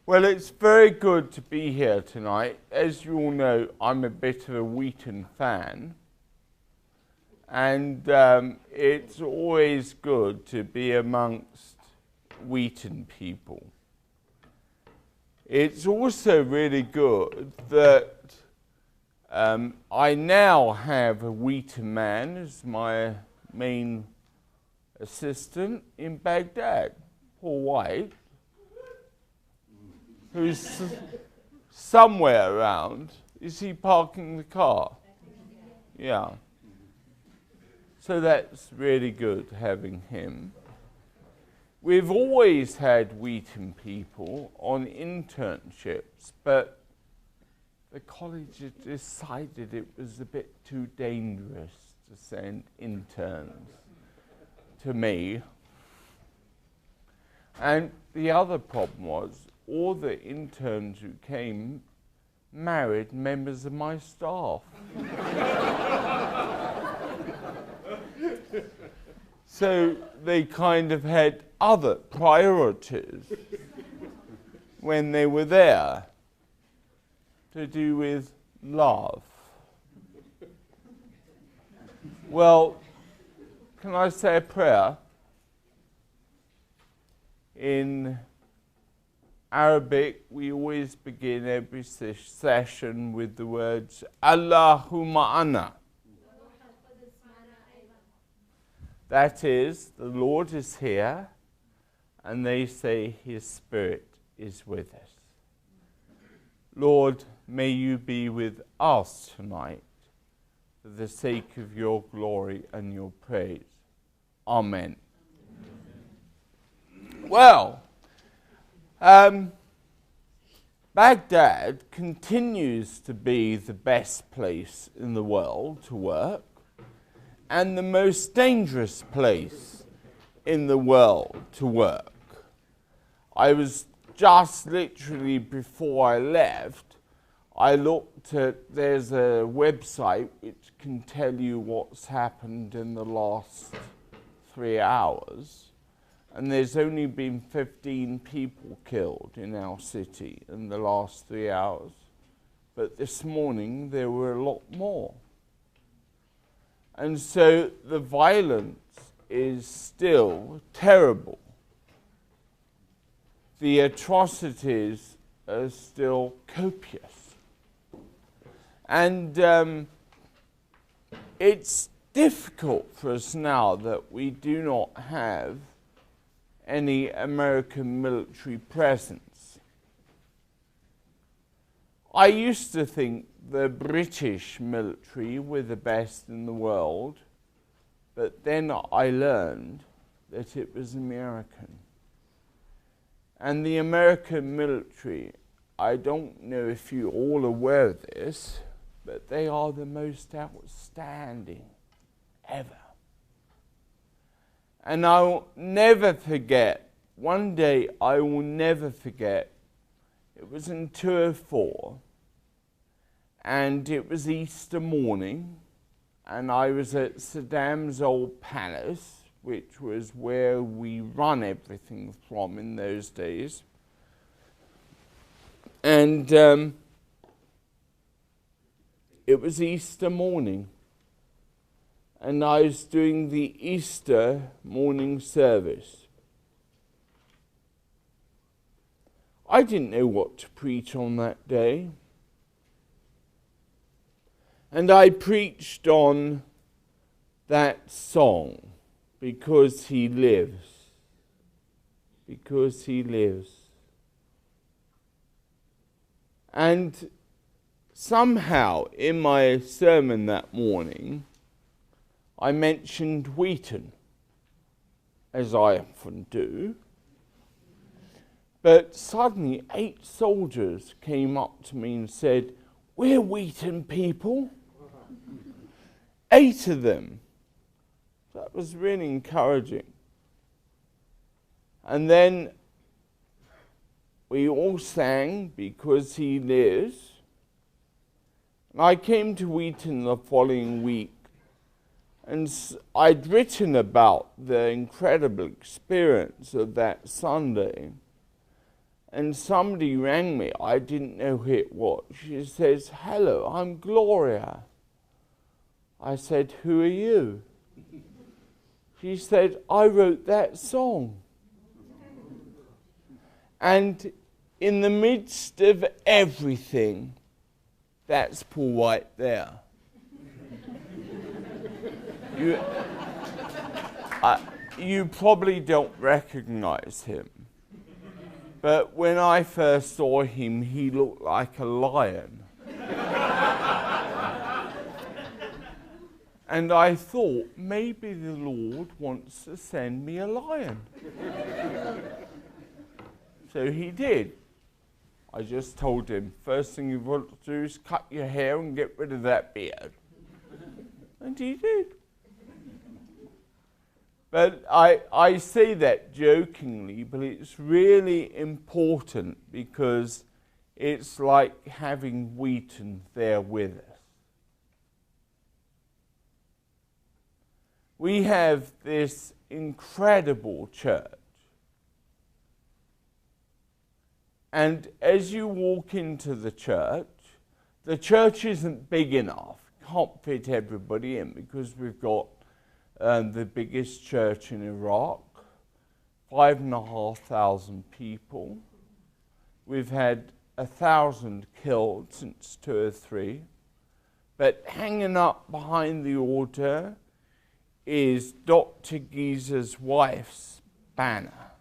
Well, it's very good to be here tonight. As you all know, I'm a bit of a Wheaton fan, and it's always good to be amongst Wheaton people. It's also really good that I now have a Wheaton man as my main assistant in Baghdad, Paul White, who's somewhere around. Is he parking the car? Yeah. So that's really good having him. We've always had Wheaton people on internships, but the college had decided it was a bit too dangerous to send interns to me. And the other problem was all the interns who came married members of my staff. So they kind of had other priorities when they were there to do with love. Well, can I say a prayer? In Arabic, we always begin every session with the words Allahumma ana. That is, the Lord is here, and they say His Spirit is with us. Lord, may you be with us tonight for the sake of your glory and your praise. Amen. Well, Baghdad continues to be the best place in the world to work and the most dangerous place in the world to work. I was just literally before I left, I looked at, there's a website which can tell you what's happened in the last 3 hours. And there's only been 15 people killed in our city in the last 3 hours. But this morning there were a lot more. And so the violence is still terrible. The atrocities are still copious. And it's difficult for us now that we do not have any American military presence. I used to think the British military were the best in the world, but then I learned that it was American. And the American military, I don't know if you're all aware of this, but they are the most outstanding ever. And I'll never forget, one day I will never forget, it was in 2004, and it was Easter morning, and I was at Saddam's old palace, which was where we run everything from in those days. And it was Easter morning, and I was doing the Easter morning service. I didn't know what to preach on that day. And I preached on that song, Because He Lives. Because He lives. And somehow in my sermon that morning, I mentioned Wheaton, as I often do. But suddenly 8 soldiers came up to me and said, "We're Wheaton people." 8 of them. That was really encouraging. And then we all sang Because He Lives. And I came to Wheaton the following week, and I'd written about the incredible experience of that Sunday. and somebody rang me. I didn't know who it was. She says, "Hello, I'm Gloria." I said, "Who are you?" She said, "I wrote that song." And in the midst of everything, that's Paul White there. You probably don't recognize him, but when I first saw him, he looked like a lion. And I thought, maybe the Lord wants to send me a lion. So he did. I just told him, first thing you want to do is cut your hair and get rid of that beard. And he did. But I say that jokingly, but it's really important because it's like having Wheaton there with us. We have this incredible church. And as you walk into the church isn't big enough. Can't fit everybody in because we've got the biggest church in Iraq, 5,500 people. We've had 1,000 killed since 2003. But hanging up behind the altar is Dr. Geezer's wife's banner,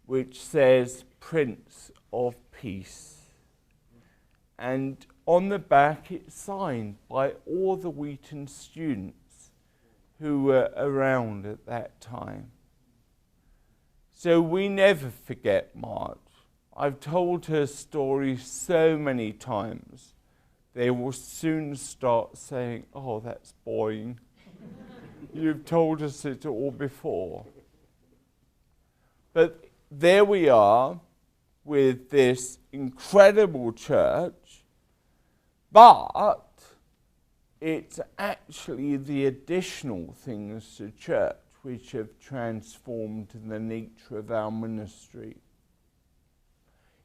which says Prince of Peace. And on the back it's signed by all the Wheaton students who were around at that time. So we never forget Marge. I've told her story so many times. They will soon start saying, "Oh, that's boring. You've told us it all before." But there we are with this incredible church, but it's actually the additional things to church which have transformed the nature of our ministry.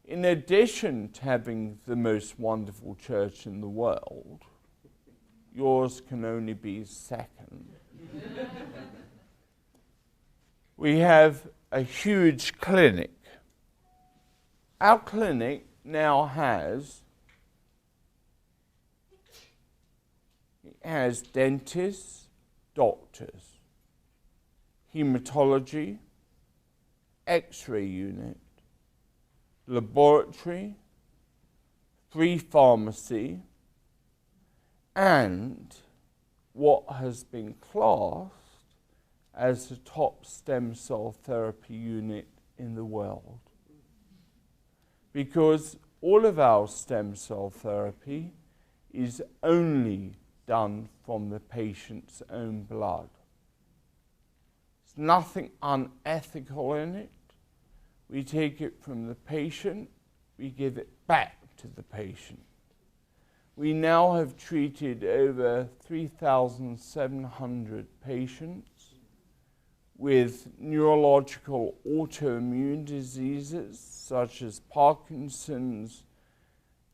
In addition to having the most wonderful church in the world, yours can only be second. We have a huge clinic. Our clinic now has dentists, doctors, hematology, X-ray unit, laboratory, free pharmacy, and what has been classed as the top stem cell therapy unit in the world. Because all of our stem cell therapy is only done from the patient's own blood. There's nothing unethical in it. We take it from the patient, we give it back to the patient. We now have treated over 3,700 patients with neurological autoimmune diseases such as Parkinson's,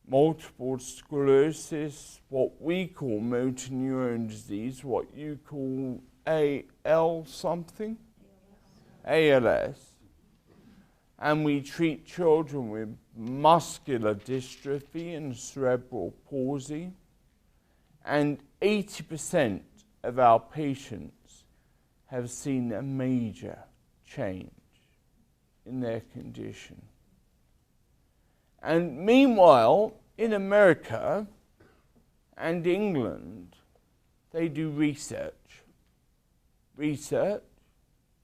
multiple sclerosis, what we call motor neuron disease, what you call AL something? ALS. And we treat children with muscular dystrophy and cerebral palsy. And 80% of our patients have seen a major change in their condition. And meanwhile, in America and England, they do research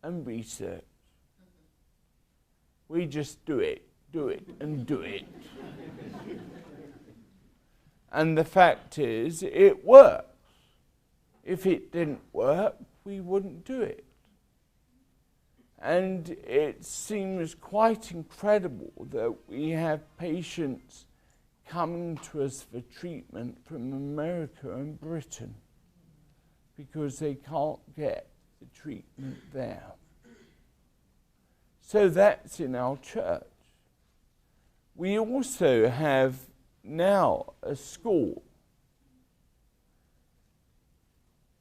and research. We just do it, and do it. And the fact is, it works. If it didn't work, we wouldn't do it. And it seems quite incredible that we have patients coming to us for treatment from America and Britain because they can't get the treatment there. So that's in our church. We also have now a school,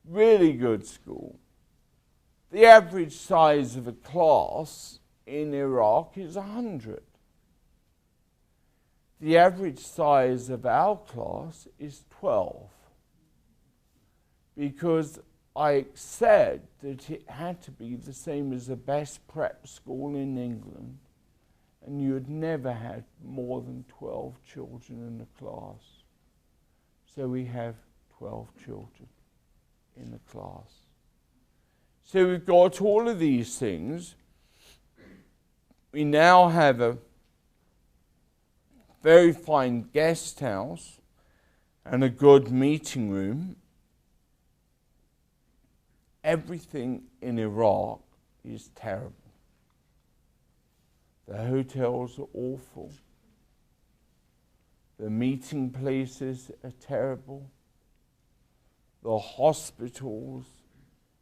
really good school. The average size of a class in Iraq is 100. The average size of our class is 12. Because I said that it had to be the same as the best prep school in England, and you'd never had more than 12 children in a class. So we have 12 children in the class. So we've got all of these things. We now have a very fine guest house and a good meeting room. Everything in Iraq is terrible. The hotels are awful. The meeting places are terrible. The hospitals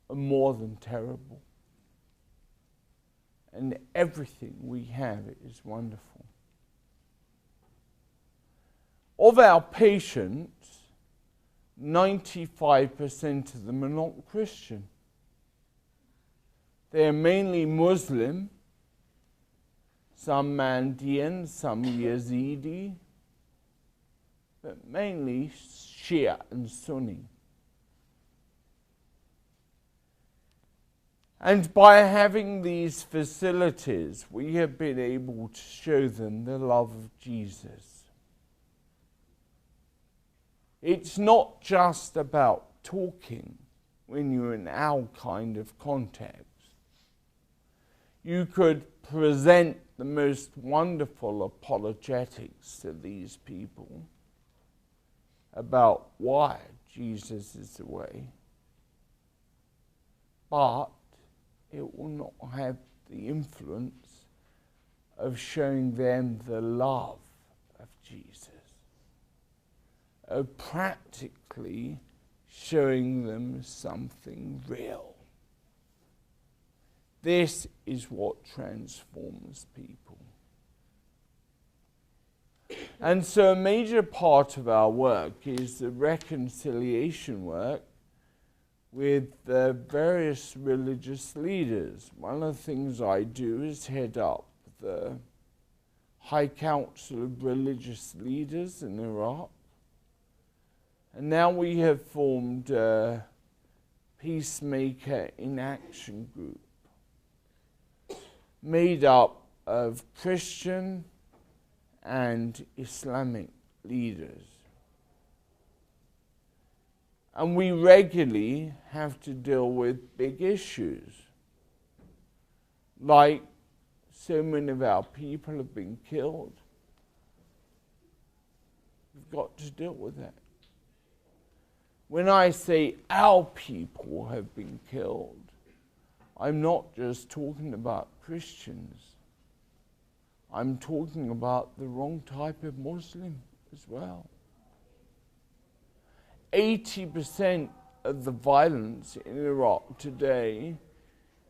are more than terrible. And everything we have is wonderful. Of our patients, 95% of them are not Christian. They are mainly Muslim, some Mandaean, some Yazidi, but mainly Shia and Sunni. And by having these facilities, we have been able to show them the love of Jesus. It's not just about talking when you're in our kind of context. You could present the most wonderful apologetics to these people about why Jesus is the way, but it will not have the influence of showing them the love of Jesus, of practically showing them something real. This is what transforms people. And so a major part of our work is the reconciliation work with the various religious leaders. One of the things I do is head up the High Council of Religious Leaders in Iraq. And now we have formed a Peacemaker in Action group made up of Christian and Islamic leaders. And we regularly have to deal with big issues, like so many of our people have been killed. We've got to deal with that. When I say our people have been killed, I'm not just talking about Christians. I'm talking about the wrong type of Muslim as well. 80% of the violence in Iraq today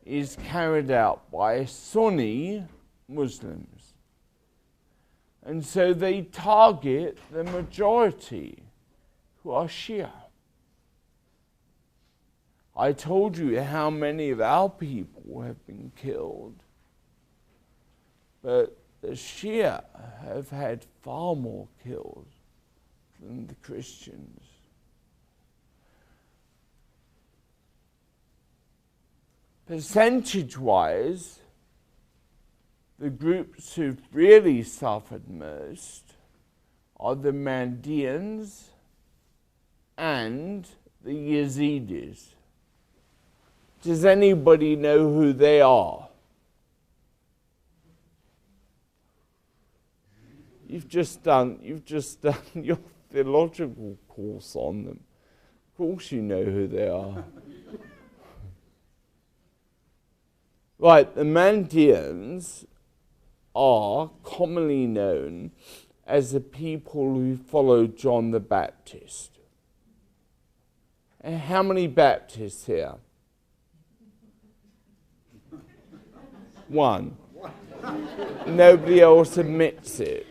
is carried out by Sunni Muslims. And so they target the majority, who are Shia. I told you how many of our people have been killed, but the Shia have had far more killed than the Christians. Percentage-wise, the groups who've really suffered most are the Mandaeans and the Yazidis. Does anybody know who they are? You've just done your theological course on them. Of course you know who they are. Right, the Mandaeans are commonly known as the people who followed John the Baptist. And how many Baptists here? One. Nobody else admits it.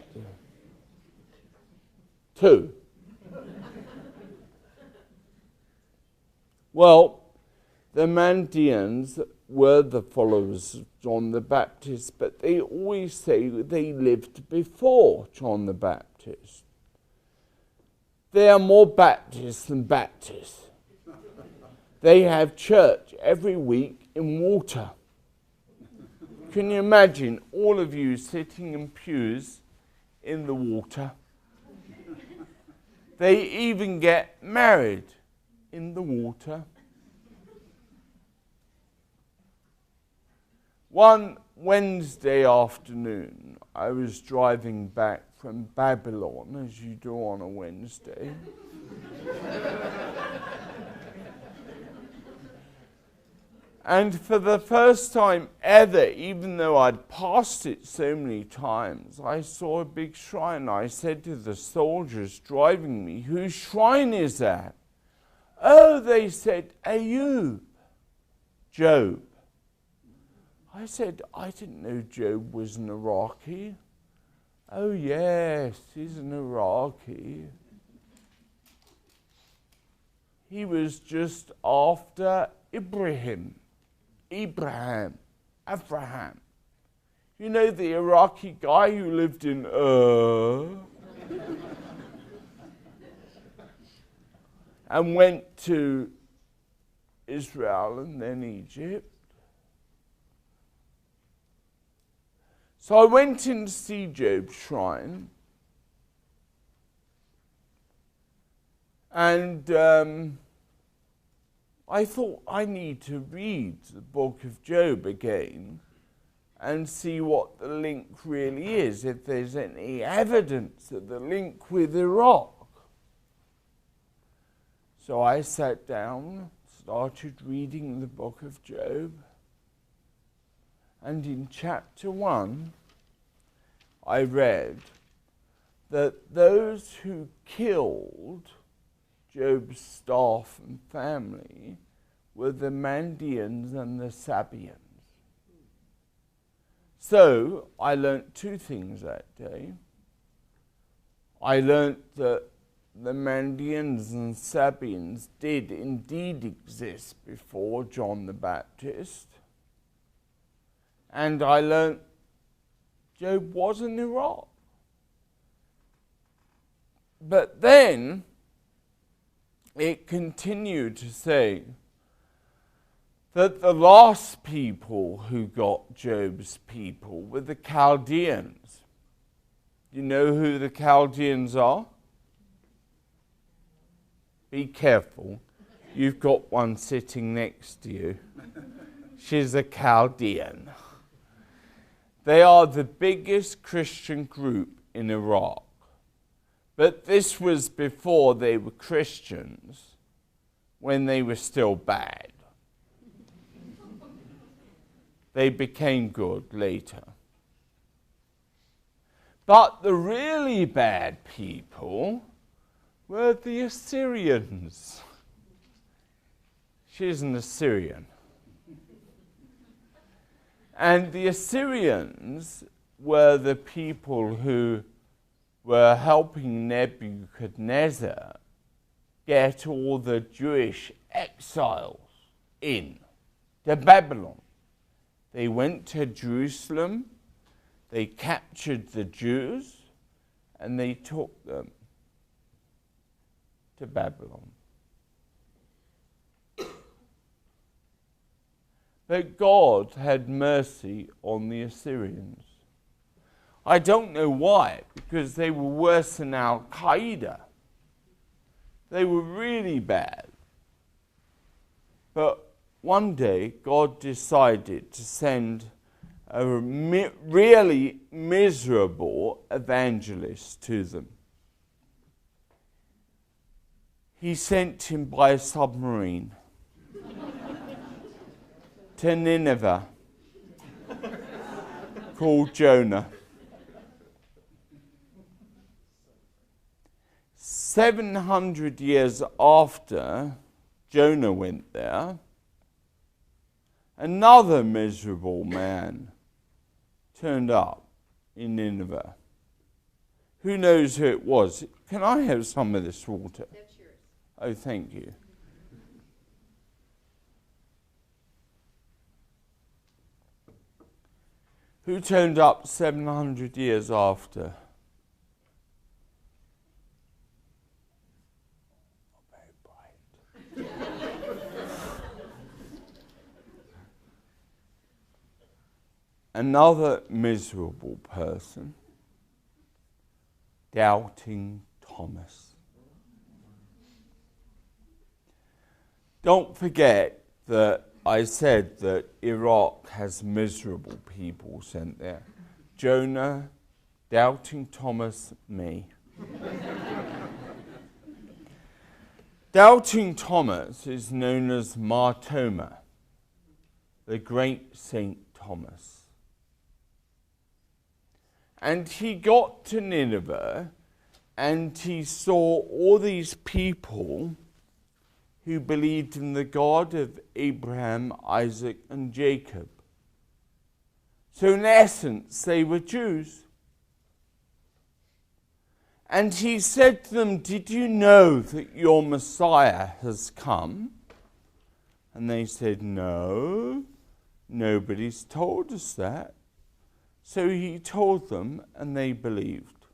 2. Well, the Mandeans were the followers of John the Baptist, but they always say they lived before John the Baptist. They are more Baptists than Baptists. They have church every week in water. Can you imagine all of you sitting in pews in the water? They even get married in the water. One Wednesday afternoon, I was driving back from Babylon, as you do on a Wednesday. And for the first time ever, even though I'd passed it so many times, I saw a big shrine. I said to the soldiers driving me, "Whose shrine is that?" "Oh," they said, "Ayub, Job." I said, "I didn't know Job was an Iraqi." "Oh yes, he's an Iraqi. He was just after Abraham. You know, the Iraqi guy who lived in and went to Israel and then Egypt. So I went in to see Job's shrine, and I thought I need to read the book of Job again and see what the link really is, if there's any evidence of the link with Iraq. So I sat down, started reading the book of Job, and in chapter 1, I read that those who killed Job's staff and family were the Mandeans and the Sabeans. So I learnt 2 things that day. I learnt that the Mandeans and Sabeans did indeed exist before John the Baptist. And I learnt Job was in Iraq. But then it continued to say that the last people who got Job's people were the Chaldeans. You know who the Chaldeans are? Be careful. You've got one sitting next to you. She's a Chaldean. They are the biggest Christian group in Iraq. But this was before they were Christians, when they were still bad. They became good later. But the really bad people were the Assyrians. She's an Assyrian. And the Assyrians were the people who were helping Nebuchadnezzar get all the Jewish exiles in to Babylon. They went to Jerusalem, they captured the Jews, and they took them to Babylon. But God had mercy on the Assyrians. I don't know why, because they were worse than Al-Qaeda. They were really bad. But one day, God decided to send a really miserable evangelist to them. He sent him by submarine to Nineveh, called Jonah. 700 years after Jonah went there, another miserable man turned up in Nineveh? Who knows who it was? Can I have some of this water? That's yours. Oh, thank you. Who turned up 700 years after? Not very bright. Another miserable person, doubting Thomas. Don't forget that I said that Iraq has miserable people sent there. Jonah, doubting Thomas, me. Doubting Thomas is known as Martoma, the great Saint Thomas. And he got to Nineveh and he saw all these people who believed in the God of Abraham, Isaac, and Jacob. So in essence, they were Jews. And he said to them, "Did you know that your Messiah has come?" And they said, "No, nobody's told us that." So he told them, and they believed.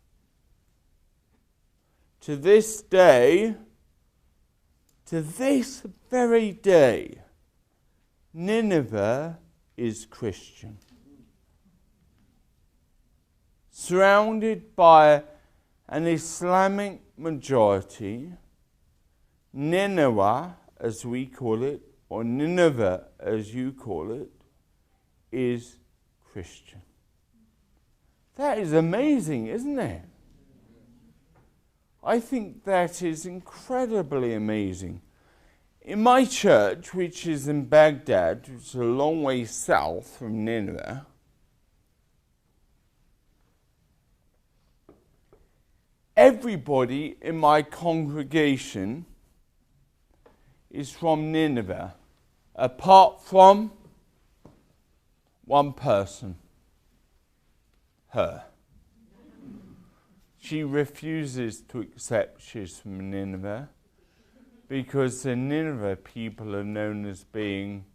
To this day, to this very day, Nineveh is Christian. Surrounded by an Islamic majority, Nineveh, as we call it, or Nineveh, as you call it, is Christian. That is amazing, isn't it? I think that is incredibly amazing. In my church, which is in Baghdad, which is a long way south from Nineveh, everybody in my congregation is from Nineveh, apart from one person, her. She refuses to accept she's from Nineveh because the Nineveh people are known as being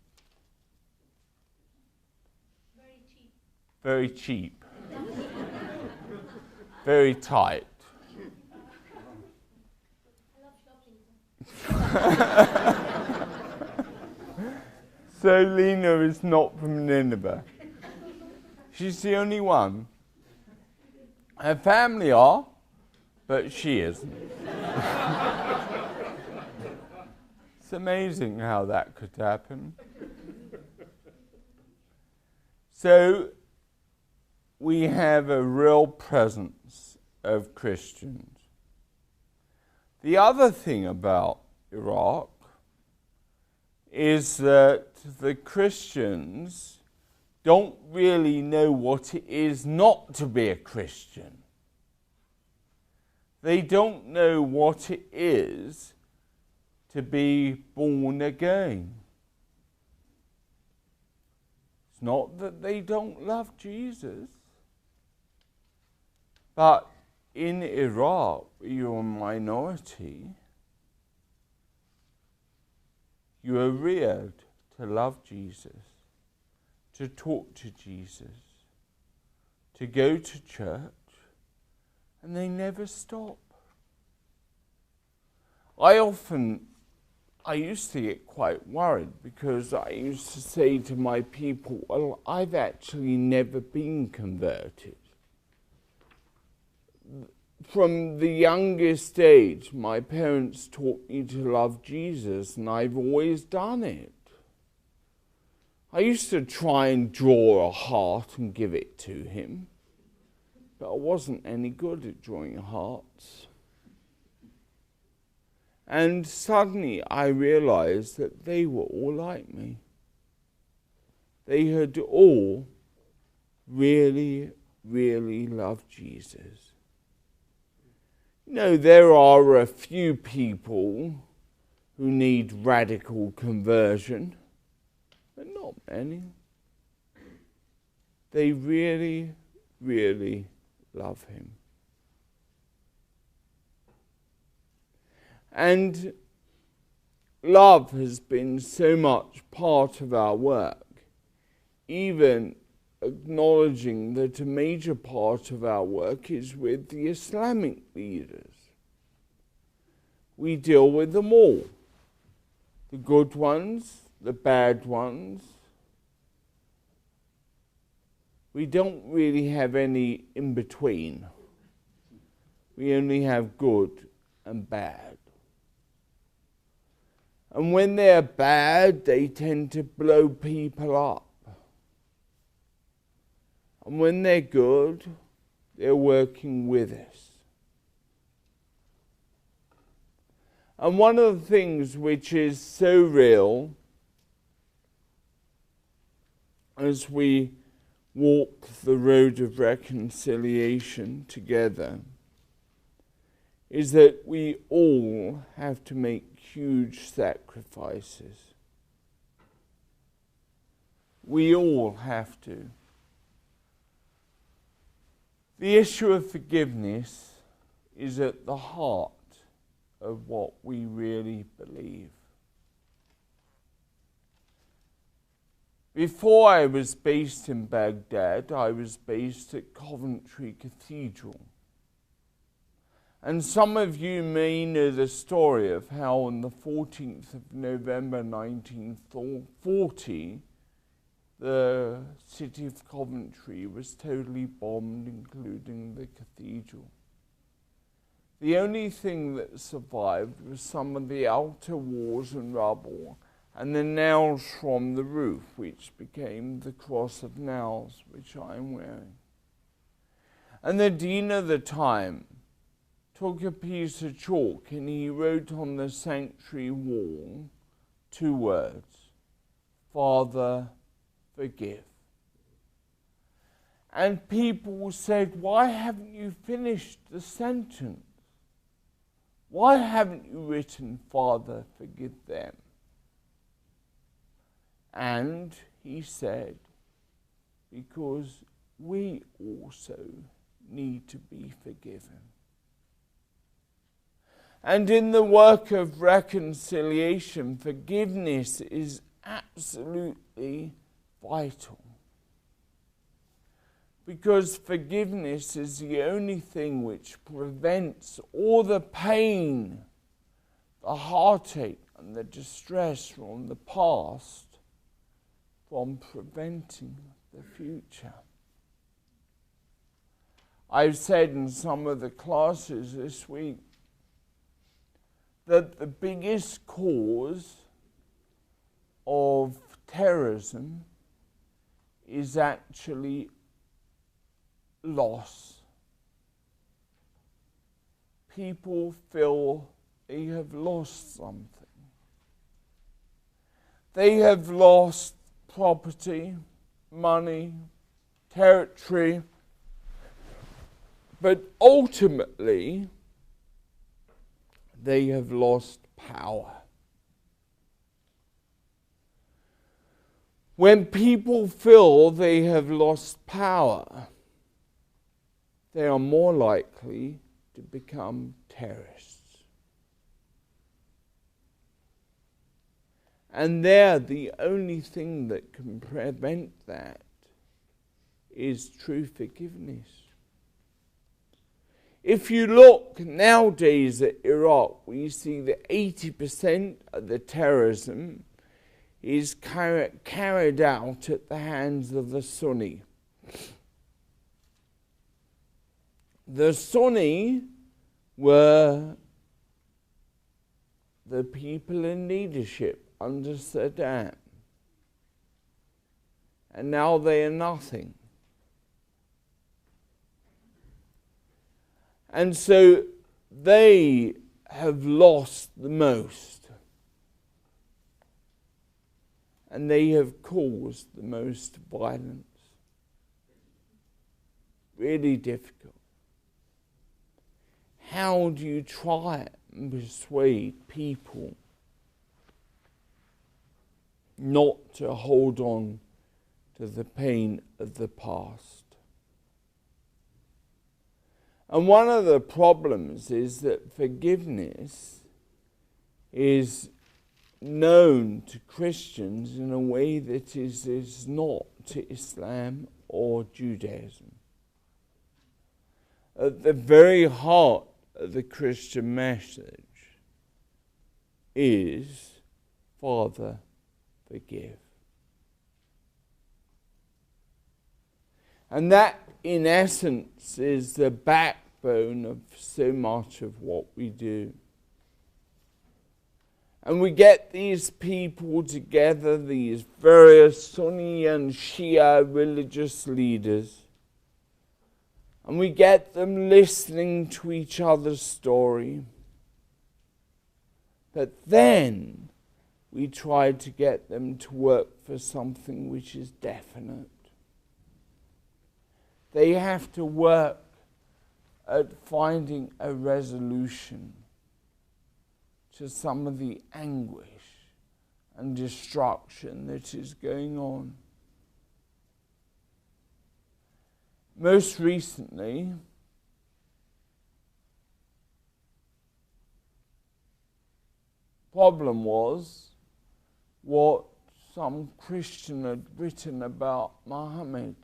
very cheap, very tight. So Lena is not from Nineveh. She's the only one. Her family are, but she isn't. It's amazing how that could happen. So we have a real presence of Christians. The other thing about Iraq is that the Christians don't really know what it is not to be a Christian. They don't know what it is to be born again. It's not that they don't love Jesus, but in Iraq, you're a minority. You are reared to love Jesus, to talk to Jesus, to go to church, and they never stop. I used to get quite worried because I used to say to my people, well, I've actually never been converted. From the youngest age, my parents taught me to love Jesus, and I've always done it. I used to try and draw a heart and give it to him, but I wasn't any good at drawing hearts. And suddenly I realized that they were all like me. They had all really, really loved Jesus. You know, there are a few people who need radical conversion, but not many. they really, really love him. And love has been so much part of our work, even acknowledging that a major part of our work is with the Islamic leaders. We deal with them all, the good ones, the bad ones. We don't really have any in between. We only have good and bad. And when they're bad, they tend to blow people up. And when they're good, they're working with us. And one of the things which is so real as we walk the road of reconciliation together is that we all have to make huge sacrifices. We all have to. The issue of forgiveness is at the heart of what we really believe. Before I was based in Baghdad, I was based at Coventry Cathedral. And some of you may know the story of how on the 14th of November 1940, the city of Coventry was totally bombed, including the cathedral. The only thing that survived was some of the outer walls and rubble, and the nails from the roof, which became the cross of nails, which I am wearing. And the dean of the time took a piece of chalk and he wrote on the sanctuary wall 2 words, "Father, forgive." And people said, "Why haven't you finished the sentence? Why haven't you written, 'Father, forgive them'?" And he said, "Because we also need to be forgiven." And in the work of reconciliation, forgiveness is absolutely vital. Because forgiveness is the only thing which prevents all the pain, the heartache, and the distress from the past from preventing the future. I've said in some of the classes this week that the biggest cause of terrorism is actually loss. People feel they have lost something. They have lost property, money, territory, but ultimately they have lost power. When people feel they have lost power, they are more likely to become terrorists. And the only thing that can prevent that is true forgiveness. If you look nowadays at Iraq, we see that 80% of the terrorism is carried out at the hands of the Sunni. The Sunni were the people in leadership under Saddam, and now they are nothing. And so they have lost the most, and they have caused the most violence. Really difficult. How do you try and persuade people not to hold on to the pain of the past. And one of the problems is that forgiveness is known to Christians in a way that is not to Islam or Judaism. At the very heart of the Christian message is, Father, forgive. And that, in essence, is the backbone of so much of what we do. And we get these people together, these various Sunni and Shia religious leaders, and we get them listening to each other's story. But then we try to get them to work for something which is definite. They have to work at finding a resolution to some of the anguish and destruction that is going on. Most recently, problem was what some Christian had written about Muhammad.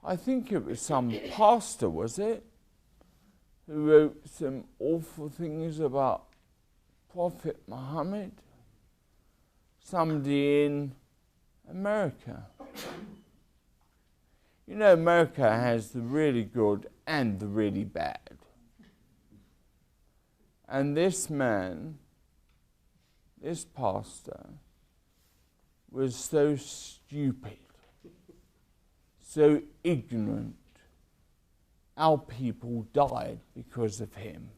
I think it was some pastor, was it, who wrote some awful things about Prophet Muhammad. Somebody in America. You know, America has the really good and the really bad. And this man, this pastor, was so stupid, so ignorant. Our people died because of him.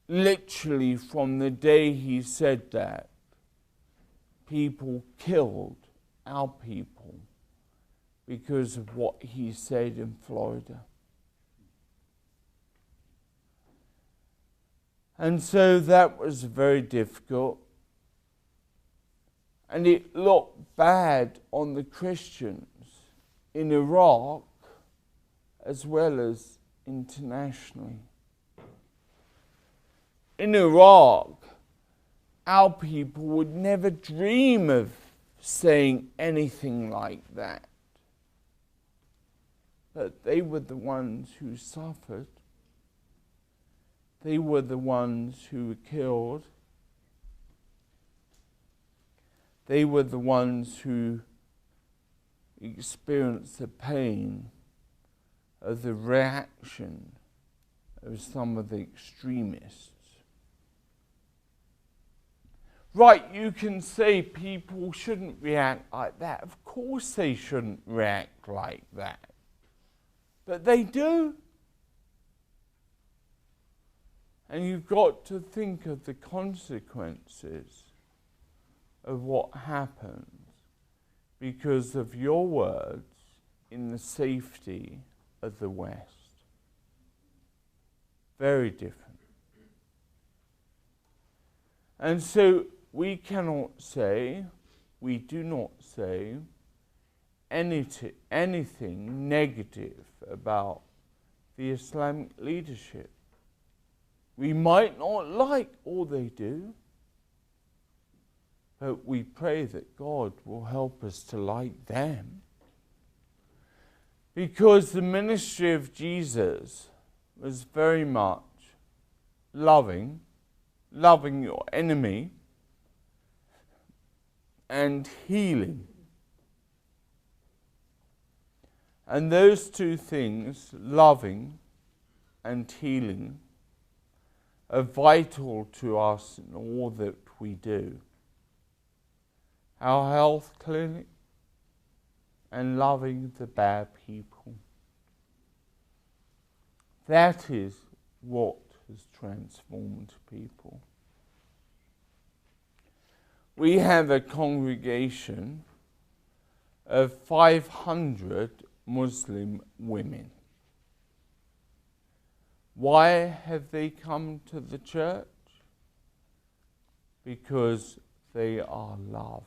Literally, from the day he said that, people killed our people because of what he said in Florida. And so that was very difficult. And it looked bad on the Christians in Iraq as well as internationally. In Iraq, our people would never dream of saying anything like that. But they were the ones who suffered. They were the ones who were killed. They were the ones who experienced the pain of the reaction of some of the extremists. Right, you can say people shouldn't react like that. Of course they shouldn't react like that. But they do. And you've got to think of the consequences of what happens because of your words in the safety of the West. Very different. And so we cannot say, we do not say anything negative about the Islamic leadership. We might not like all they do, but we pray that God will help us to like them. Because the ministry of Jesus was very much loving your enemy, and healing. And those two things, loving and healing, are vital to us in all that we do. Our health clinic and loving the bad people. That is what has transformed people. We have a congregation of 500 Muslim women. Why have they come to the church? because they are loved,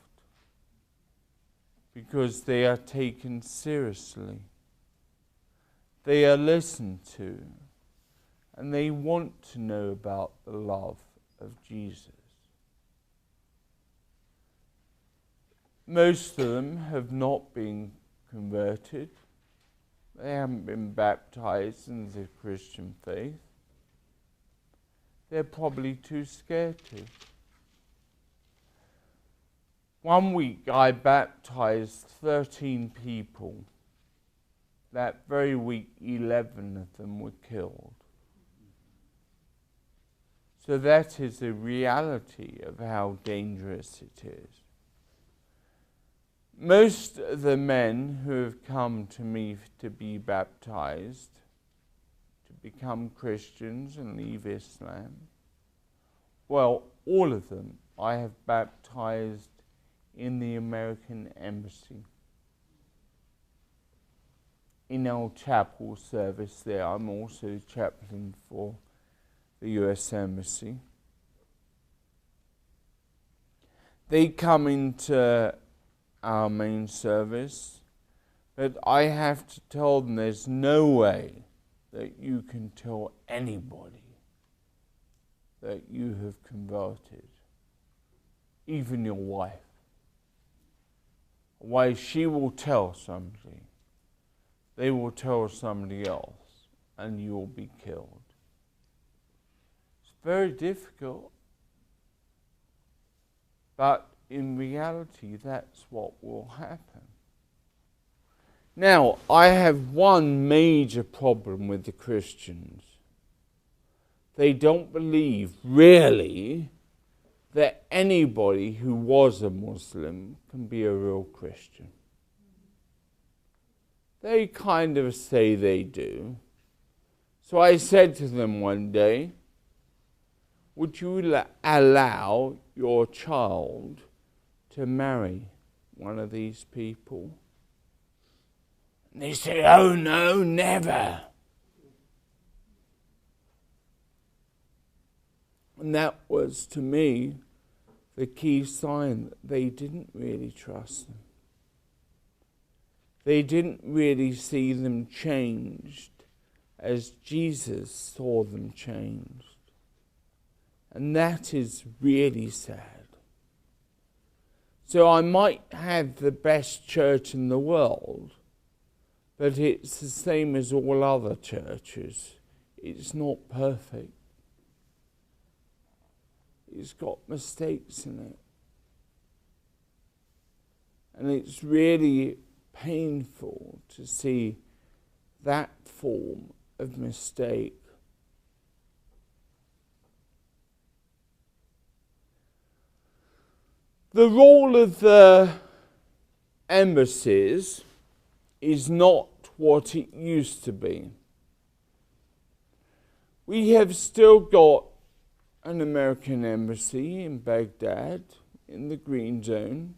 because they are taken seriously, they are listened to, and they want to know about the love of Jesus. Most of them have not been converted. They haven't been baptized in the Christian faith. They're probably too scared to. One week I baptized 13 people. That very week, 11 of them were killed. So that is a reality of how dangerous it is. Most of the men who have come to me to be baptized, to become Christians and leave Islam, well, all of them I have baptized in the American Embassy. In our chapel service there, I'm also chaplain for the US Embassy. They come into our main service, but I have to tell them there's no way that you can tell anybody that you have converted, even your wife. Why, she will tell somebody, they will tell somebody else, and you will be killed. It's very difficult, but in reality, that's what will happen. Now, I have one major problem with the Christians. They don't believe, really, that anybody who was a Muslim can be a real Christian. They kind of say they do. So I said to them one day, would you allow your child to marry one of these people? And they said, oh no, never. And that was, to me, the key sign that they didn't really trust them. They didn't really see them changed as Jesus saw them changed. And that is really sad. So I might have the best church in the world, but it's the same as all other churches. It's not perfect. It's got mistakes in it. And it's really painful to see that form of mistake. The role of the embassies is not what it used to be. We have still got an American embassy in Baghdad, in the Green Zone.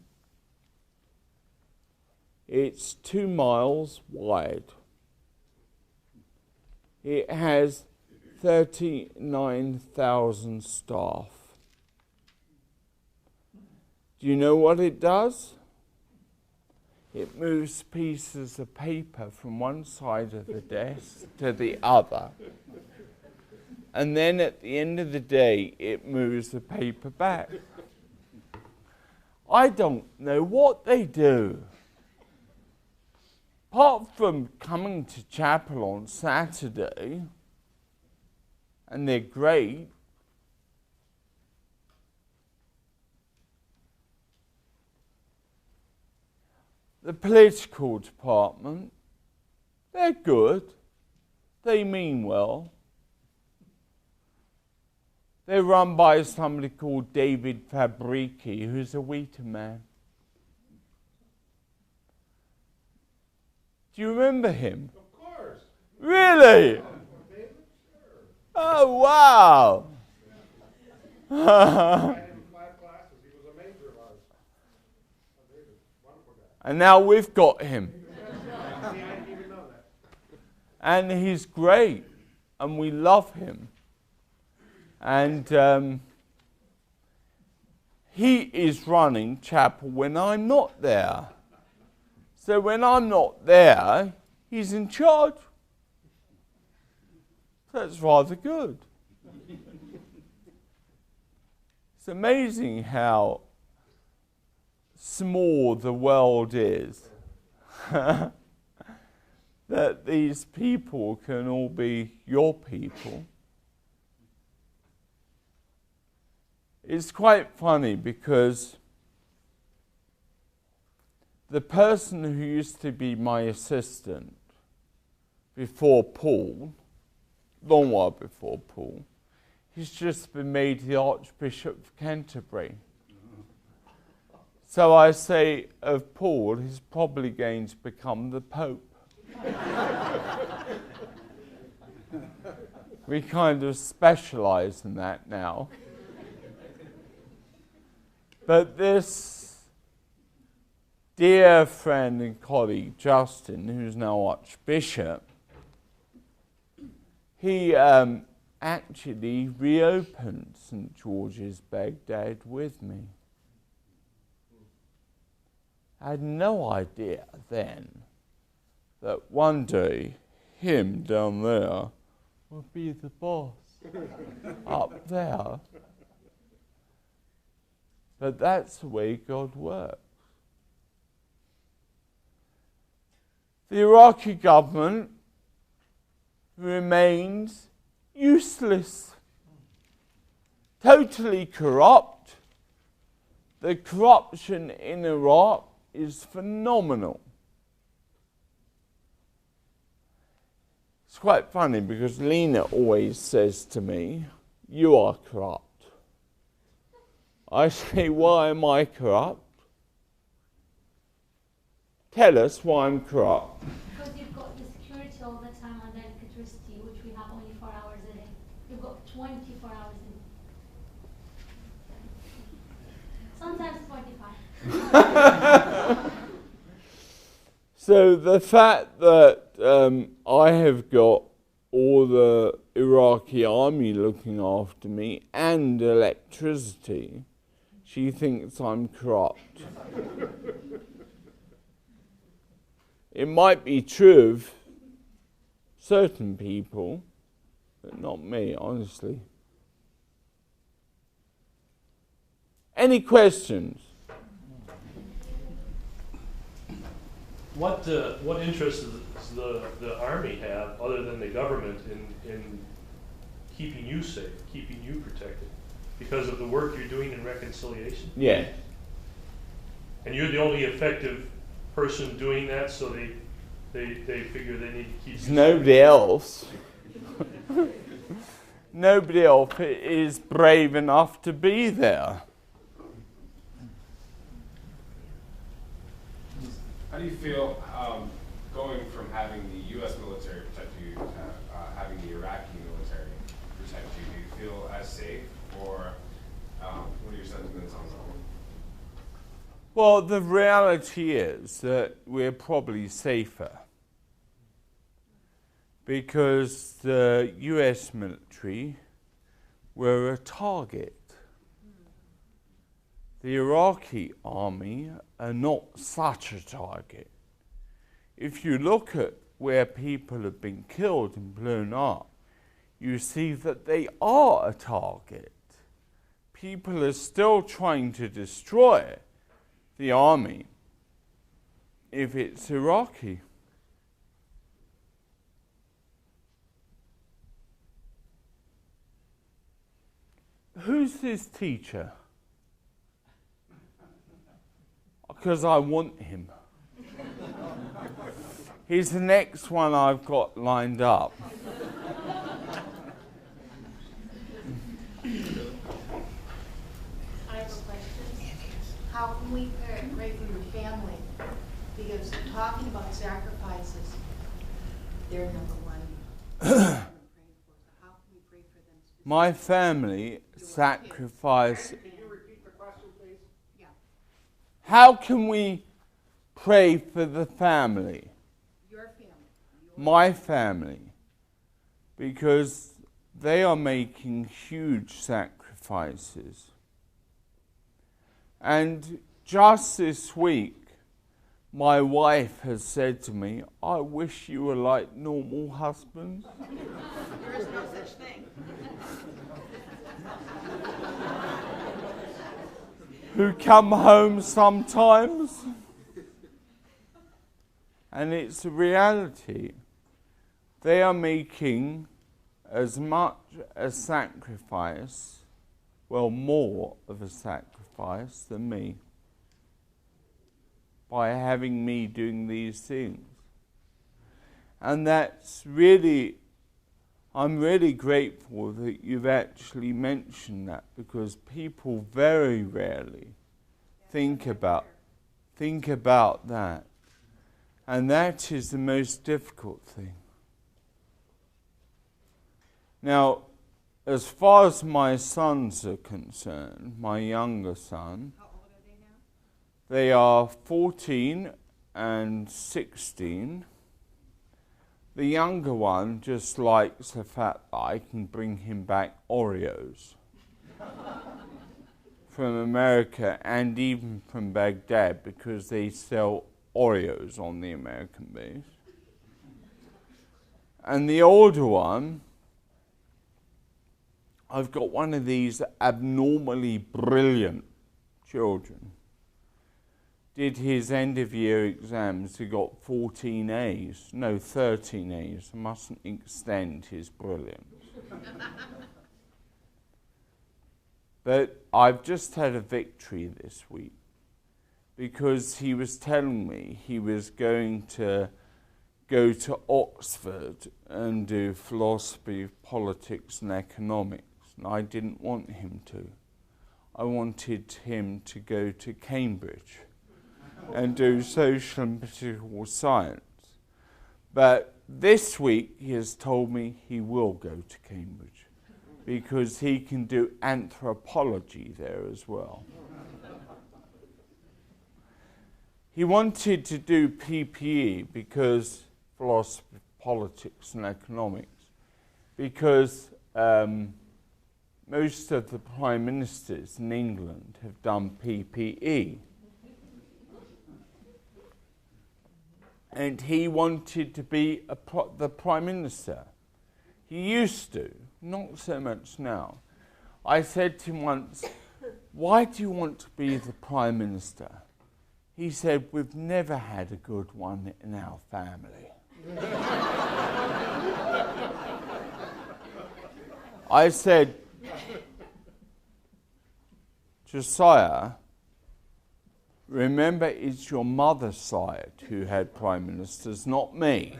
It's 2 miles wide. It has 39,000 staff. Do you know what it does? It moves pieces of paper from one side of the desk to the other. And then at the end of the day, it moves the paper back. I don't know what they do. Apart from coming to chapel on Saturday, and they're great, the political department, they're good. They mean well. They're run by somebody called David Fabrici, who's a Wheaton man. Do you remember him? Of course. Really? Oh, wow. I had him 5 classes. He was a major of ours. David, wonderful guy. And now we've got him. I didn't even know that. And he's great. And we love him. And he is running chapel when I'm not there. So when I'm not there, he's in charge. That's rather good. It's amazing how small the world is. That these people can all be your people. It's quite funny because the person who used to be my assistant before Paul, long while before Paul, he's just been made the Archbishop of Canterbury. So I say of Paul, he's probably going to become the Pope. We kind of specialize in that now. But this dear friend and colleague, Justin, who's now Archbishop, he actually reopened St. George's, Baghdad with me. I had no idea then that one day him down there would be the boss up there. But that's the way God works. The Iraqi government remains useless, totally corrupt. The corruption in Iraq is phenomenal. It's quite funny because Lena always says to me, "You are corrupt." I say, "Why am I corrupt? Tell us why I'm corrupt." Because you've got the security all the time and the electricity, which we have only 4 hours a day. You've got 24 hours a day. Sometimes 45. So the fact that I have got all the Iraqi army looking after me and electricity, she thinks I'm corrupt. It might be true of certain people, but not me, honestly. Any questions? What interest does the Army have, other than the government, in keeping you safe, keeping you protected? Because of the work you're doing in reconciliation? Yeah. And you're the only effective person doing that, so they figure they need to keep you safe? Nobody else. Nobody else is brave enough to be there. How do you feel going from having the U.S. military protect you to having the Iraqi military protect you? Do you feel as safe, or what are your sentiments on that? Well, the reality is that we're probably safer because the US military were a target. The Iraqi army are not such a target. If you look at where people have been killed and blown up, you see that they are a target. People are still trying to destroy the army if it's Iraqi. Who's this teacher? Because I want him. He's the next one I've got lined up. I have a question. How can we pray for your family? Because talking about sacrifices, they're number one. How can we pray for them? My family sacrifice. Can you repeat the question, please? Yeah. How can we pray for the family? Your family. My family. Because they are making huge sacrifices. And just this week, my wife has said to me, I wish you were like normal husbands. There is no such thing. Who come home sometimes. And it's a reality. They are making as much a sacrifice, well, more of a sacrifice than me, by having me doing these things. And that's really, I'm really grateful that you've actually mentioned that, because people very rarely think about that. And that is the most difficult thing. Now, as far as my sons are concerned, my younger son, How old are they now? they are 14 and 16. The younger one just likes the fact that I can bring him back Oreos from America and even from Baghdad, because they sell Oreos on the American base. And the older one, I've got one of these abnormally brilliant children. Did his end of year exams, he got 13 A's. I mustn't extend his brilliance. But I've just had a victory this week, because he was telling me he was going to go to Oxford and do philosophy of politics and economics. And I didn't want him to. I wanted him to go to Cambridge and do social and political science. But this week he has told me he will go to Cambridge, because he can do anthropology there as well. He wanted to do PPE, because philosophy, politics and economics, because most of the prime ministers in England have done PPE. And he wanted to be the prime minister. He used to, not so much now. I said to him once, why do you want to be the prime minister? He said, we've never had a good one in our family. I said, Josiah, remember it's your mother's side who had prime ministers, not me.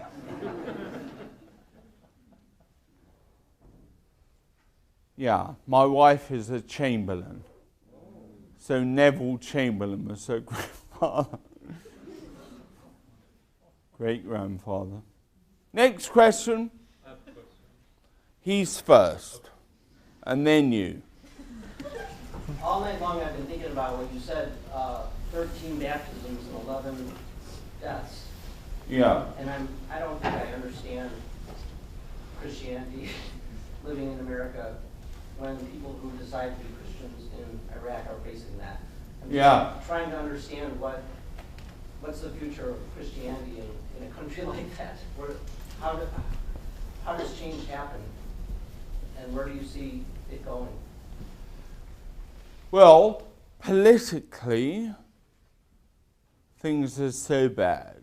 Yeah, my wife is a Chamberlain. So Neville Chamberlain was her grandfather. Great-grandfather. Next question. He's first, and then you. All night long I've been thinking about what you said, 13 baptisms and 11 deaths. Yeah. And I don't think I understand Christianity living in America when people who decide to be Christians in Iraq are facing that. I'm just trying to understand what's the future of Christianity in a country like that. How does change happen? And where do you see it going? Well, politically, things are so bad.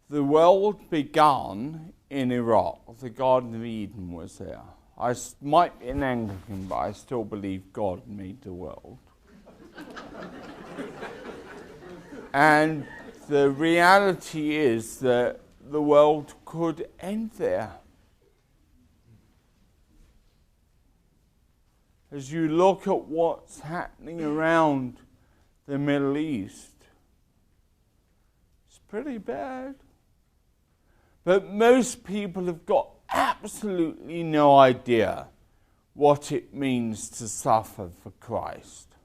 The world began in Iraq. The Garden of Eden was there. I might be an Anglican, but I still believe God made the world. And the reality is that the world could end there. As you look at what's happening around the Middle East, it's pretty bad. But most people have got absolutely no idea what it means to suffer for Christ.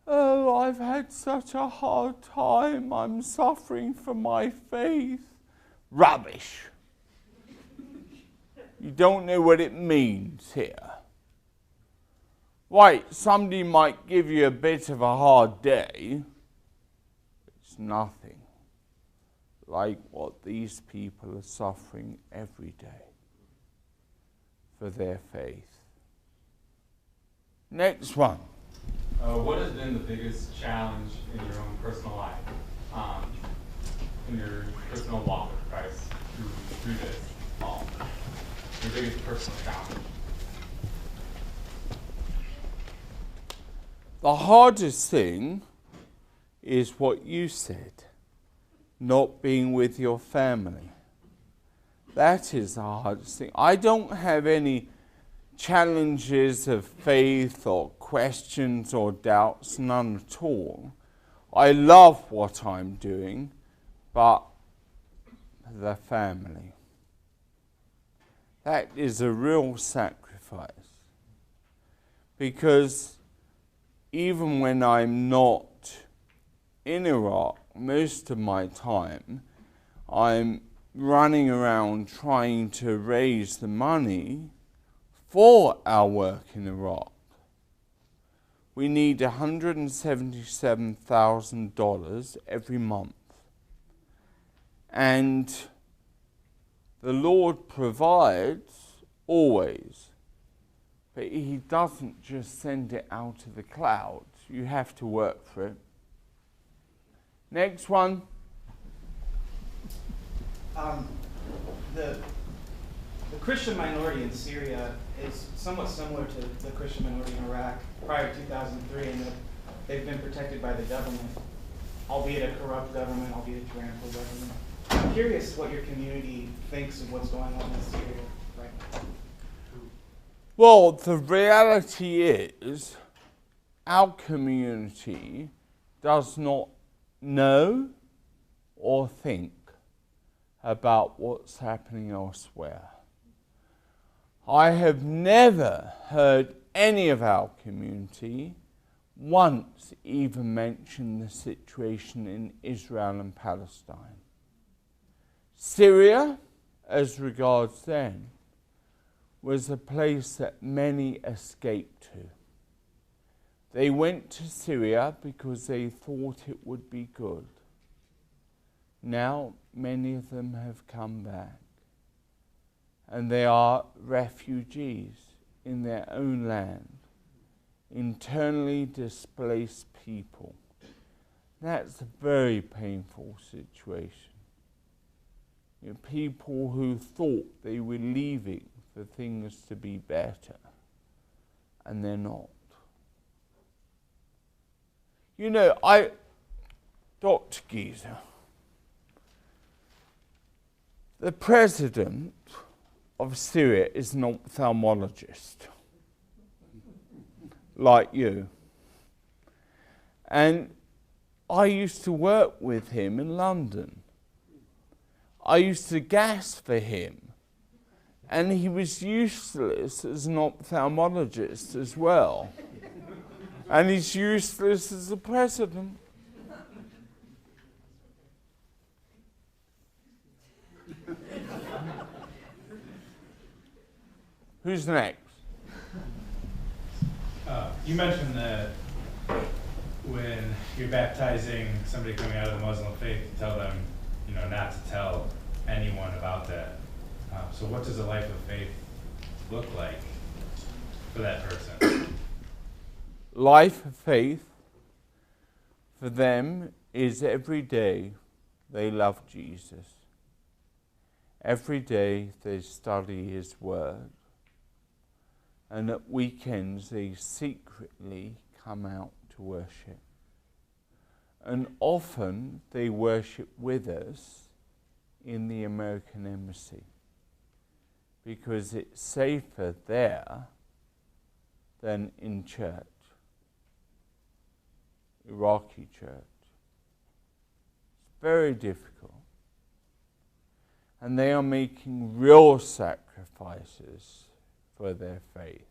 Oh, I've had such a hard time. I'm suffering for my faith. Rubbish. You don't know what it means here. Right, somebody might give you a bit of a hard day. It's nothing like what these people are suffering every day for their faith. Next one. What has been the biggest challenge in your own personal life, in your personal walk with Christ through this all? Your biggest personal challenge? The hardest thing is what you said, not being with your family. That is the hardest thing. I don't have any challenges of faith or questions or doubts, none at all. I love what I'm doing, but the family. That is a real sacrifice. Because even when I'm not in Iraq, most of my time, I'm running around trying to raise the money for our work in Iraq. We need $177,000 every month. And the Lord provides always, but He doesn't just send it out of the clouds. You have to work for it. Next one. The Christian minority in Syria is somewhat similar to the Christian minority in Iraq prior to 2003, in that they've been protected by the government, albeit a corrupt government, albeit a tyrannical government. I'm curious what your community thinks of what's going on in Syria right now. Well, the reality is our community does not know or think about what's happening elsewhere. I have never heard any of our community once even mention the situation in Israel and Palestine. Syria, as regards them, was a place that many escaped to. They went to Syria because they thought it would be good. Now, many of them have come back, and they are refugees in their own land, internally displaced people. That's a very painful situation. You know, people who thought they were leaving for things to be better, and they're not. You know, Dr. Geezer, the president of Syria is an ophthalmologist, like you. And I used to work with him in London. I used to gas for him. And he was useless as an ophthalmologist as well. And he's useless as a president. Who's next? You mentioned that when you're baptizing somebody coming out of the Muslim faith, you tell them, not to tell anyone about that. So what does a life of faith look like for that person? Life of faith for them is every day they love Jesus. Every day they study His Word. And at weekends they secretly come out to worship. And often they worship with us in the American Embassy, because it's safer there than in church, Iraqi church. It's very difficult. And they are making real sacrifices for their faith.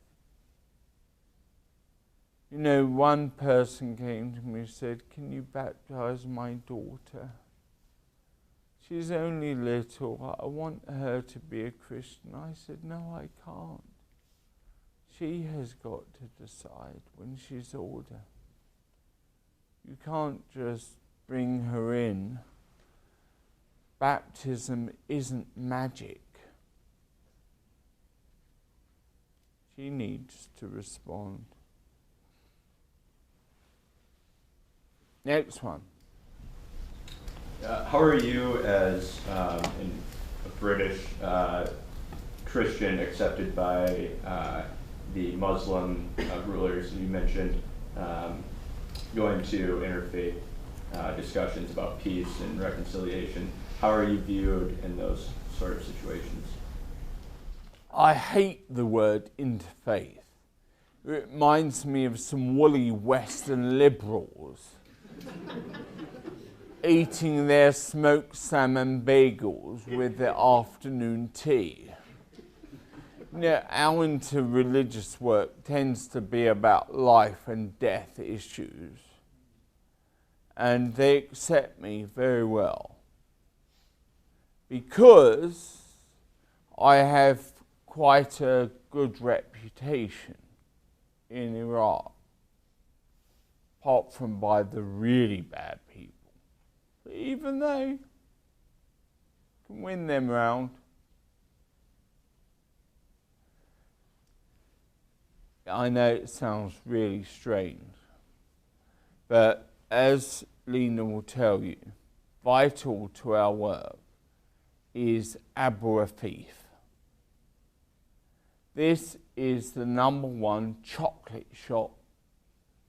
You know, one person came to me and said, "Can you baptize my daughter? She's only little. I want her to be a Christian." I said, "No, I can't. She has got to decide when she's older. You can't just bring her in. Baptism isn't magic. She needs to respond. Next one. How are you as a British Christian accepted by the Muslim rulers? You mentioned going to interfaith discussions about peace and reconciliation. How are you viewed in those sort of situations? I hate the word interfaith. It reminds me of some woolly Western liberals eating their smoked salmon bagels with their afternoon tea. You know, our interreligious work tends to be about life and death issues, and they accept me very well because I have quite a good reputation in Iraq, apart from by the really bad people. But even they can win them round. I know it sounds really strange, but as Lena will tell you, vital to our work is Abu Afif. This is the #1 chocolate shop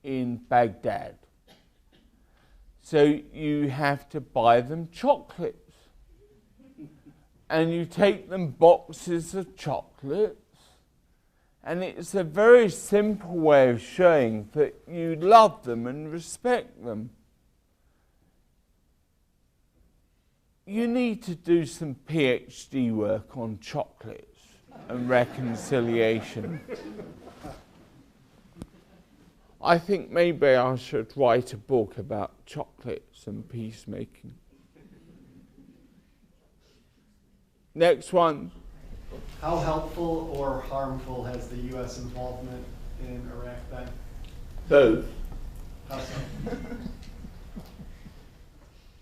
in Baghdad. So you have to buy them chocolates. And you take them boxes of chocolates. And it's a very simple way of showing that you love them and respect them. You need to do some PhD work on chocolates and reconciliation. I think maybe I should write a book about chocolates and peacemaking. Next one. How helpful or harmful has the U.S. involvement in Iraq been? Both. How so?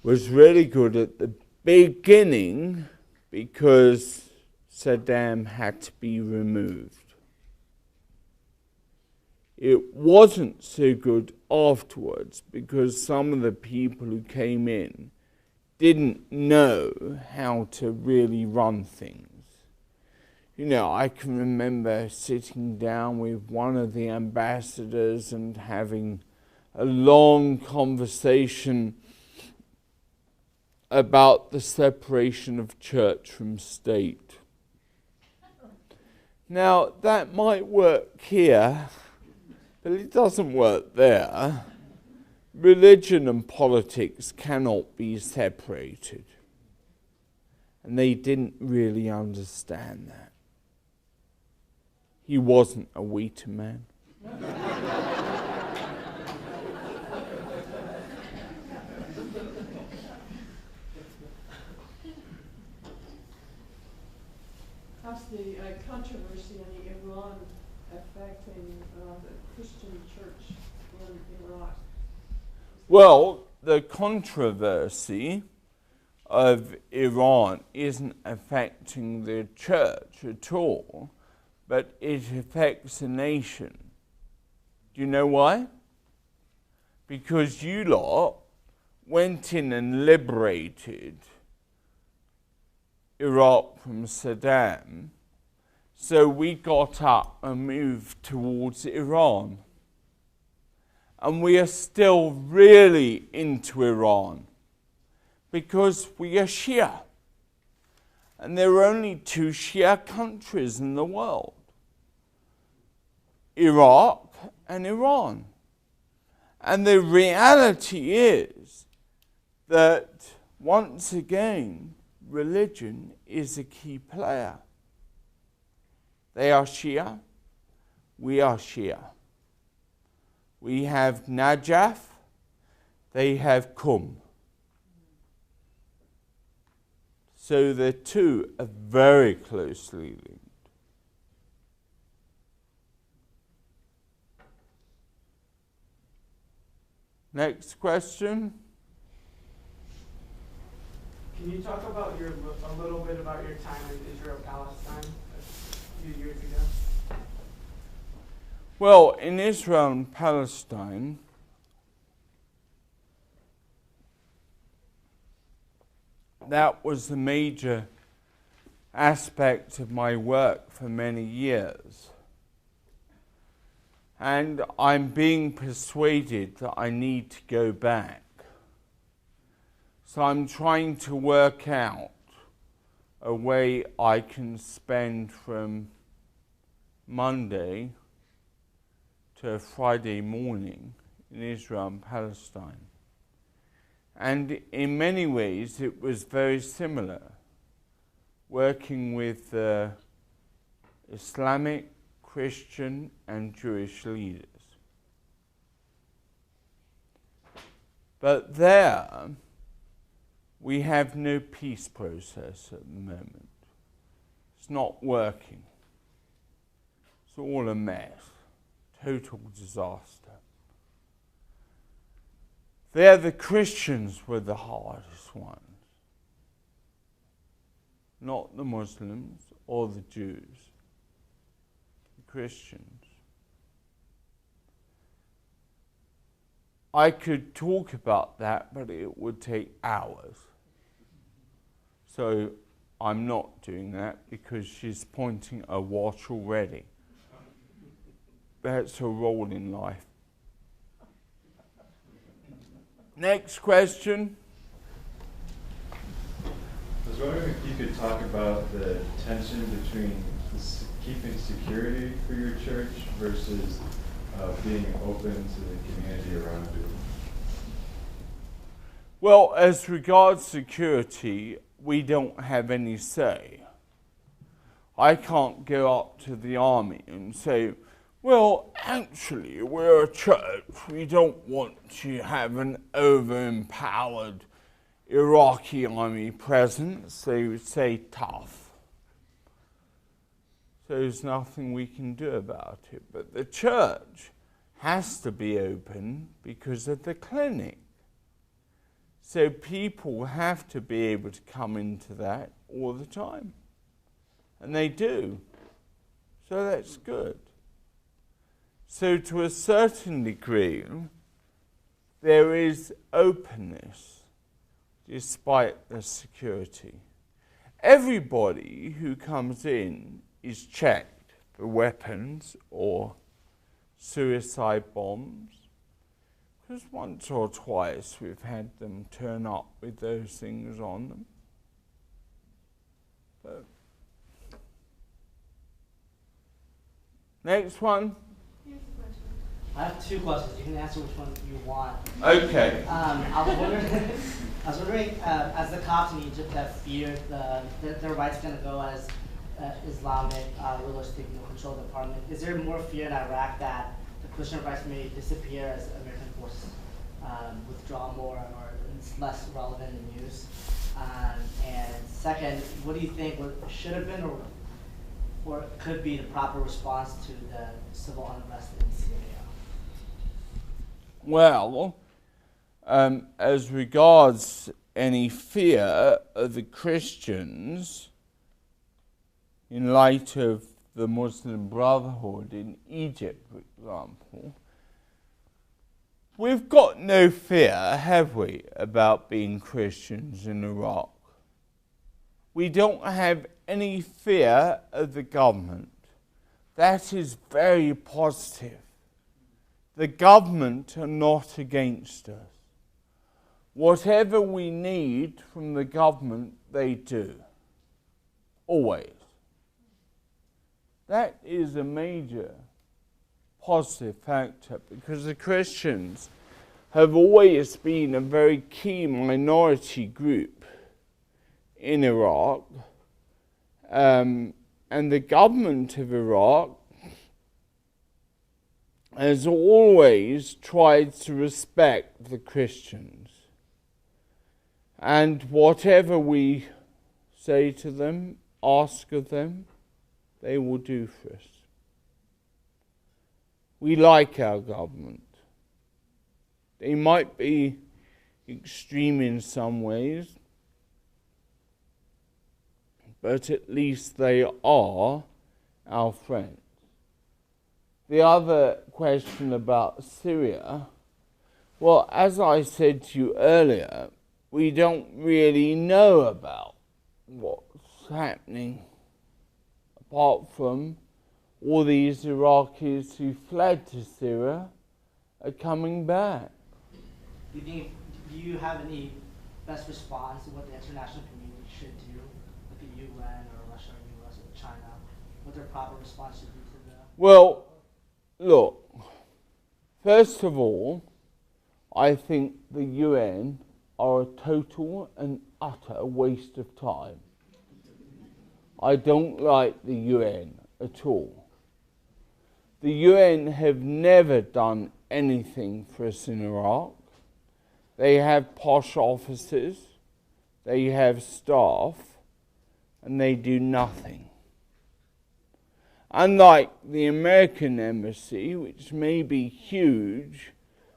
Was really good at the beginning because Saddam had to be removed. It wasn't so good afterwards because some of the people who came in didn't know how to really run things. You know, I can remember sitting down with one of the ambassadors and having a long conversation about the separation of church from state. Now, that might work here, but it doesn't work there. Religion and politics cannot be separated. And they didn't really understand that. He wasn't a Wheaton man. How's the controversy in Iran affecting the Christian church in Iraq? Well, the controversy of Iran isn't affecting the church at all, but it affects the nation. Do you know why? Because you lot went in and liberated Iraq from Saddam, so we got up and moved towards Iran. And we are still really into Iran because we are Shia. And there are only 2 Shia countries in the world, Iraq and Iran. And the reality is that, once again, religion is a key player. They are Shia, we are Shia. We have Najaf, they have Qum. So the two are very closely linked. Next question. Can you talk about a little bit about your time in Israel, Palestine, a few years ago? Well, in Israel and Palestine, that was a major aspect of my work for many years. And I'm being persuaded that I need to go back. So I'm trying to work out a way I can spend from Monday to Friday morning in Israel and Palestine. And in many ways it was very similar, working with Islamic, Christian and Jewish leaders. But there, we have no peace process at the moment. It's not working. It's all a mess. Total disaster. There, the Christians were the hardest ones. Not the Muslims or the Jews. Christians. I could talk about that, but it would take hours. So I'm not doing that because she's pointing a watch already. That's her role in life. Next question. I was wondering if you could talk about the tension between keeping security for your church versus being open to the community around you. Well, as regards security, we don't have any say. I can't go up to the army and say, well, actually, we're a church. We don't want to have an over-empowered Iraqi army presence. They would say tough. So there's nothing we can do about it. But the church has to be open because of the clinic. So people have to be able to come into that all the time. And they do. So that's good. So to a certain degree, there is openness despite the security. Everybody who comes in is checked for weapons or suicide bombs, because once or twice we've had them turn up with those things on them. But next one. I have two questions. You can answer which one you want. Okay. I was wondering, as the cops in Egypt have feared their right's going to go as Islamic rulers take control of the parliament, is there more fear in Iraq that the Christian rights may disappear as American forces withdraw more or it's less relevant in use? And second, what do you think should have been or could be the proper response to the civil unrest in Syria? Well, as regards any fear of the Christians, in light of the Muslim Brotherhood in Egypt, for example, we've got no fear, have we, about being Christians in Iraq? We don't have any fear of the government. That is very positive. The government are not against us. Whatever we need from the government, they do. Always. That is a major positive factor because the Christians have always been a very key minority group in Iraq, and the government of Iraq has always tried to respect the Christians. And whatever we say to them, ask of them, they will do for us. We like our government. They might be extreme in some ways, but at least they are our friends. The other question about Syria, well, as I said to you earlier, we don't really know about what's happening, apart from all these Iraqis who fled to Syria are coming back. Do you have any best response to what the international community should do with the UN or Russia or US or China? What their proper response should be to that? Well, look, first of all, I think the UN are a total and utter waste of time. I don't like the UN at all. The UN have never done anything for us in Iraq. They have posh officers, they have staff, and they do nothing. Unlike the American embassy, which may be huge,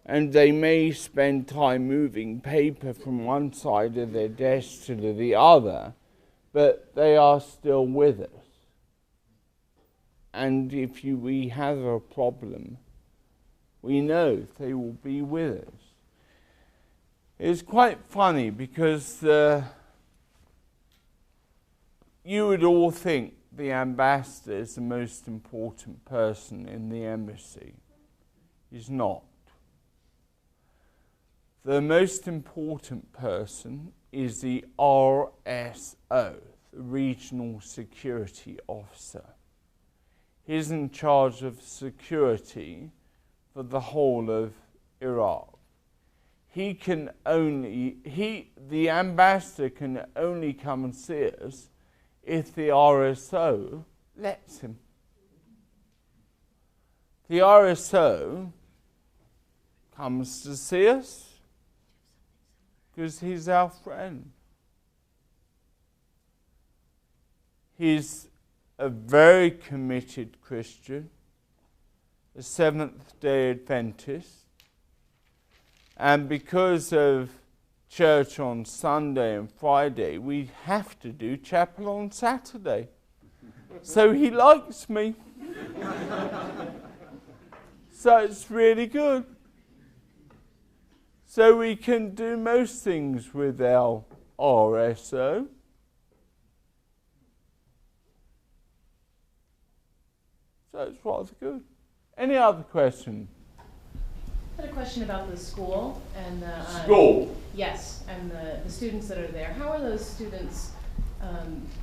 and they may spend time moving paper from one side of their desk to the other, but they are still with us. And if we have a problem, we know they will be with us. It's quite funny because you would all think the ambassador is the most important person in the embassy. He's not. The most important person is the RSO, the Regional Security Officer. He's in charge of security for the whole of Iraq. The ambassador can only come and see us if the RSO lets him. The RSO comes to see us because he's our friend. He's a very committed Christian, a Seventh-day Adventist, and because of church on Sunday and Friday, we have to do chapel on Saturday. So he likes me. So it's really good. So we can do most things with our RSO. So it's rather good. Any other question? I had a question about the school and the school. Yes, and the students that are there. How are those students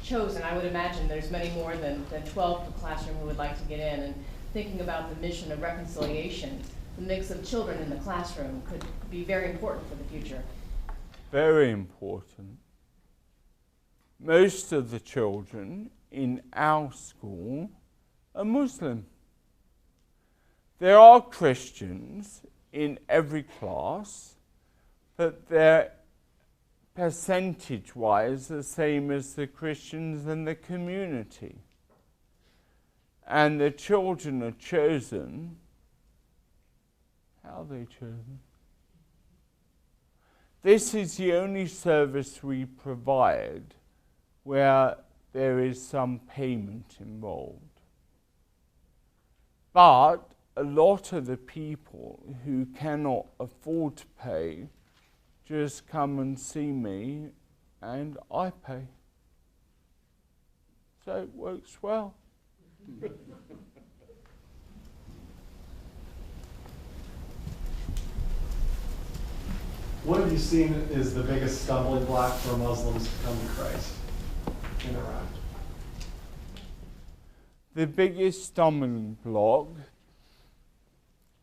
chosen? I would imagine there's many more than 12 per classroom who would like to get in. And thinking about the mission of reconciliation, the mix of children in the classroom could be very important for the future. Very important. Most of the children in our school are Muslim. There are Christians in every class, but they're percentage-wise the same as the Christians in the community. And the children are chosen. How are they chosen? This is the only service we provide where there is some payment involved. But a lot of the people who cannot afford to pay just come and see me and I pay. So it works well. What have you seen is the biggest stumbling block for Muslims to come to Christ in Iraq? The biggest stumbling block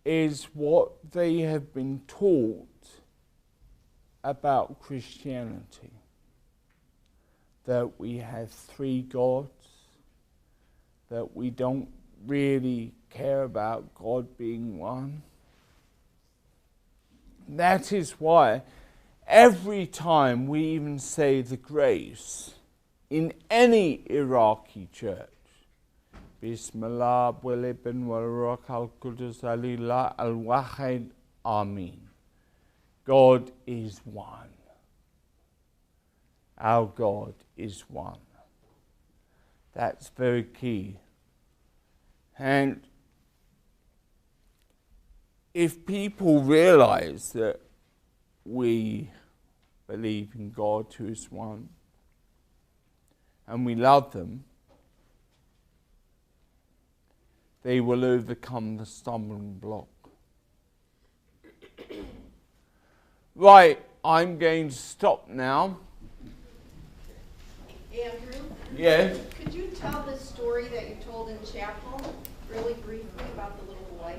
is what they have been taught about Christianity. That we have three gods, that we don't really care about God being one. That is why every time we even say the grace in any Iraqi church, Bismillah, Ibn Waraq al-Qudus Alillah al-Wahid, Amin. God is one. Our God is one. That's very key. And if people realize that we believe in God who is one, and we love them, they will overcome the stumbling block. Right, I'm going to stop now. Andrew? Yes? Could you tell the story that you told in chapel, really briefly, about the little boy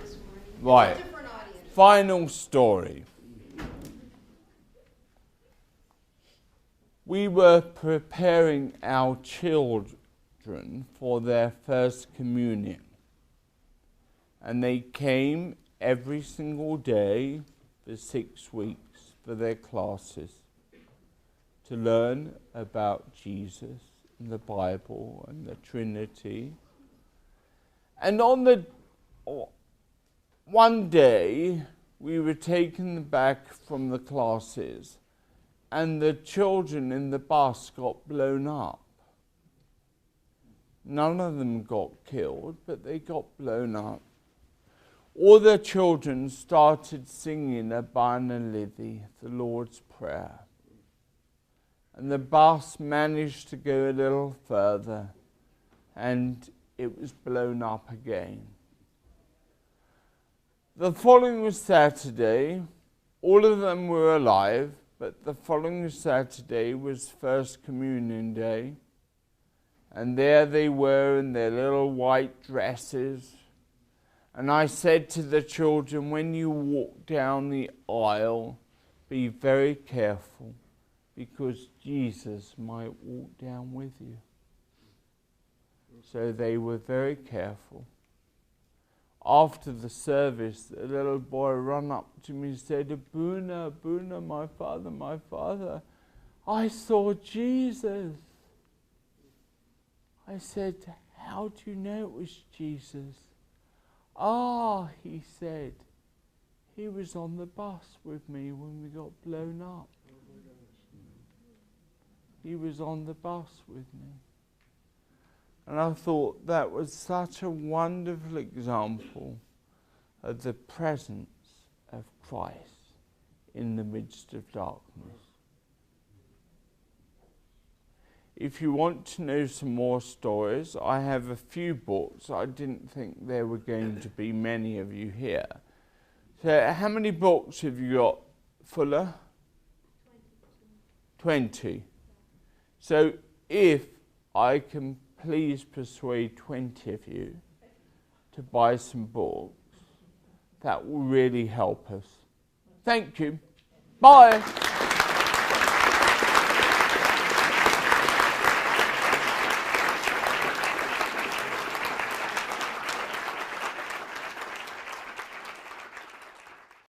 this morning? Right. It's a different audience. Final story. We were preparing our children for their first communion. And they came every single day for 6 weeks for their classes to learn about Jesus and the Bible and the Trinity. And on one day, we were taken back from the classes, and the children in the bus got blown up. None of them got killed, but they got blown up. All the children started singing Abana Lithi, the Lord's Prayer. And the bus managed to go a little further, and it was blown up again. The following Saturday, all of them were alive, but the following Saturday was First Communion Day. And there they were in their little white dresses. And I said to the children, when you walk down the aisle, be very careful, because Jesus might walk down with you. So they were very careful. After the service, the little boy ran up to me and said, Abuna, Abuna, my father, I saw Jesus. I said, how do you know it was Jesus? Ah, he said, he was on the bus with me when we got blown up. He was on the bus with me. And I thought that was such a wonderful example of the presence of Christ in the midst of darkness. If you want to know some more stories, I have a few books. I didn't think there were going to be many of you here. So how many books have you got, Fuller? 20. So if I can please persuade 20 of you to buy some books, that will really help us. Thank you. Bye.